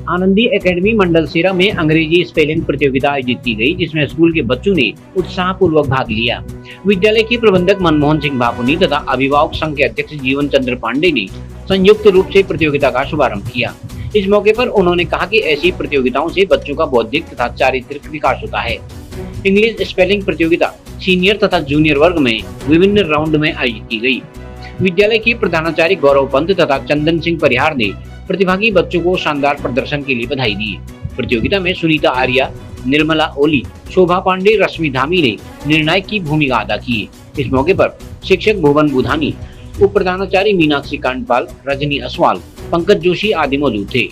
Anandi academy मंडल सिरा में अंग्रेजी स्पेलिंग प्रतियोगिता आयोजित की गई, जिसमें स्कूल के बच्चों ने उत्साहपूर्वक भाग लिया। विद्यालय के प्रबंधक मनमोहन सिंह बाबूनी तथा अभिभावक संघ के अध्यक्ष जीवन चंद्र पांडे ने संयुक्त रूप से प्रतियोगिता का शुभारंभ किया। इस मौके पर उन्होंने कहा कि ऐसी प्रतियोगिताओं से बच्चों का बौद्धिक तथा चारित्रिक विकास होता है। इंग्लिश स्पेलिंग प्रतियोगिता सीनियर तथा जूनियर वर्ग में विभिन्न राउंड में आयोजित की गई। विद्यालय के प्रधानाचार्य गौरव पंत तथा चंदन सिंह परिहार ने प्रतिभागी बच्चों को शानदार प्रदर्शन के लिए बधाई दी। प्रतियोगिता में सुनीता आर्या, निर्मला ओली, शोभा पांडे, रश्मि धामी ने निर्णायक की भूमिका अदा की। इस मौके पर शिक्षक भुवन बुधानी, उप प्रधानाचार्य मीनाक्षी कांडपाल, रजनी असवाल, पंकज जोशी आदि मौजूद थे।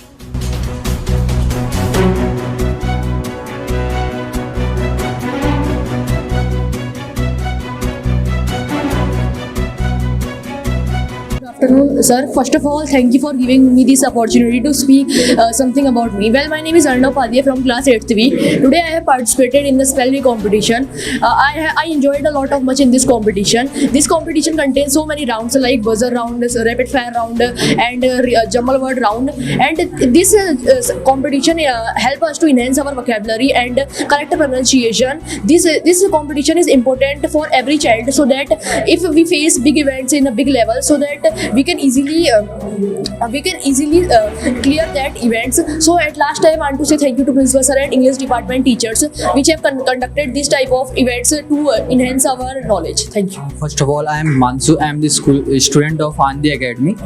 Afternoon, sir. First of all, thank you for giving me this opportunity to speak something about me. Well, my name is Arnav Padhiya from class 8th B. Today I have participated in the Spell Bee competition. I enjoyed a lot of much in this competition. This competition contains so many rounds like buzzer round, rapid fire round, and jumble word round. And this competition help us to enhance our vocabulary and correct pronunciation. This competition is important for every child, so that if we face big events in a big level, so that we can easily clear that events. So at last I want to say thank you to principal sir and English department teachers which have conducted this type of events to enhance our knowledge. Thank you. First of all, I am Mansu. I am the school student of Anandi Academy.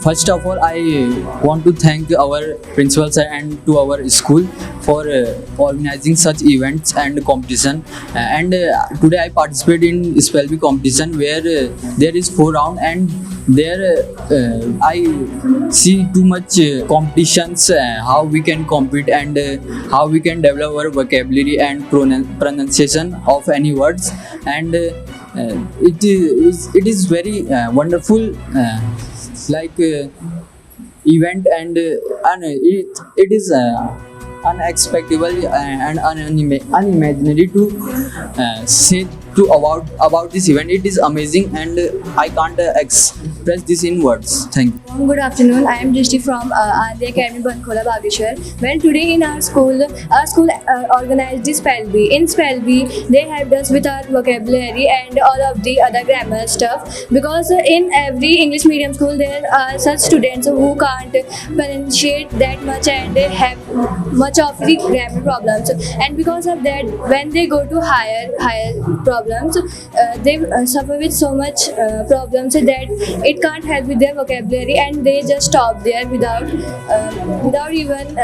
First of all, I want to thank our principal sir and to our school for organizing such events and competition. Today I participate in Spell Bee competition where there is 4 round, and there I see too much competitions, how we can compete and how we can develop our vocabulary and pronunciation of any words, and it is very wonderful event, and it is unexpectable and unimaginary to say to about this event. It is amazing, and I can't express this in words. Thank you. Good afternoon. I am Drishti from Anandi Academy, Bankhola, Bageshwar. Well, today in our school organized this Spell Bee. In Spell Bee, they helped us with our vocabulary and all of the other grammar stuff, because in every English medium school there are such students who can't pronunciate that much and they have much of the grammar problems, and because of that, when they go to higher problems, they suffer with so much problems that it can't help with their vocabulary, and they just stop there without even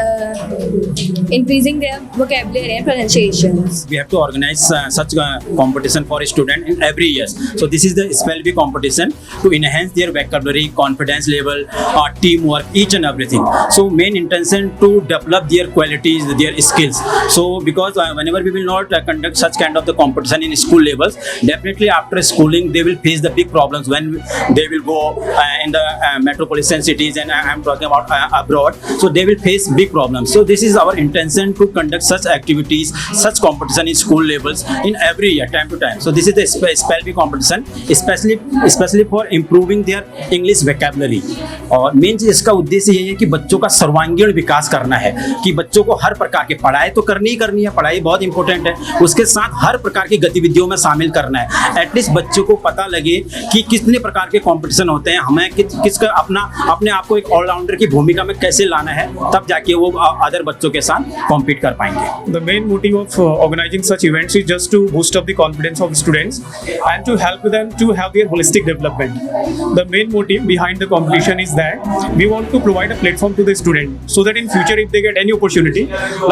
increasing their vocabulary and pronunciations. We have to organize such competition for a student in every year. So this is the Spell Bee competition to enhance their vocabulary, confidence level, teamwork, each and everything. So main intention to develop their qualities, their skills. So because whenever we will not conduct such kind of the competition in school levels, definitely after schooling they will face the big problems when they will go in the metropolitan cities, and I am talking about abroad. So they will face big problems. So this is our intention to conduct such activities, such competition in school levels in every year, time to time. So this is the Spell Bee competition, especially for improving their English vocabulary. और main चीज इसका उद्देश्य यही है कि बच्चों का सर्वांगीण विकास करना है, कि बच्चों को हर प्रकार के पढ़ाई तो करनी ही करनी है, पढ़ाई बहुत इंपॉर्टेंट है, उसके साथ हर प्रकार की गतिविधियों में शामिल करना है। एटलीस्ट बच्चों को पता लगे कि कितने प्रकार के कंपटीशन होते हैं, हमें किसका अपने आप को एक ऑलराउंडर की भूमिका में कैसे लाना है, तब जाके वो अदर बच्चों के साथ कॉम्पीट कर पाएंगे। The main motive of organizing such events is just to boost up the confidence of students and to help them to have their holistic development. The main motive behind the competition is that we want to provide a platform to the student, so that in future if they get any opportunity,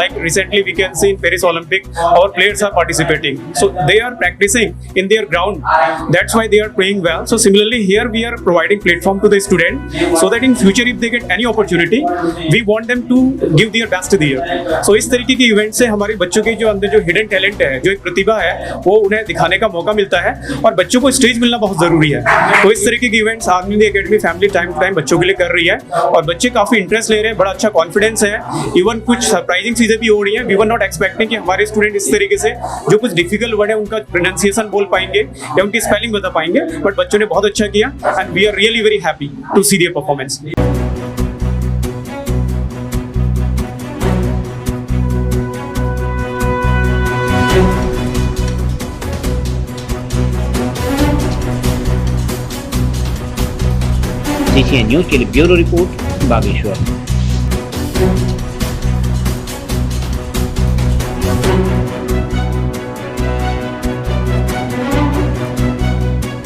like recently we can see in Paris Olympic, our players are participating, so they are practicing in their ground, that's why they are playing well. So similarly here we are providing platform to the student, so that in future if they get any opportunity, we want them to give their best there. So इस तरीके के event से हमारे बच्चों के जो अंदर जो हिडन टैलेंट है, जो एक प्रतिभा है, वो उन्हें दिखाने का मौका मिलता है, और बच्चों को स्टेज मिलना बहुत जरूरी है। तो इस तरीके के events Anandi academy family time to time बच्चों के लिए कर रही है, और बच्चे काफी इंटरेस्ट ले रहे हैं, बड़ा अच्छा कॉन्फिडेंस है। इवन कुछ सरप्राइजिंग चीजें भी हो रही हैं। वी वर नॉट एक्सपेक्टिंग कि हमारे स्टूडेंट इस तरीके से जो कुछ डिफिकल्ट वर्ड है उनका प्रोनाउंसिएशन बोल पाएंगे या उनकी स्पेलिंग बता पाएंगे, बट बच्चों ने बहुत अच्छा किया and we are really very happy to see their performance. CCN news के लिए ब्यूरो रिपोर्ट बागेश्वर।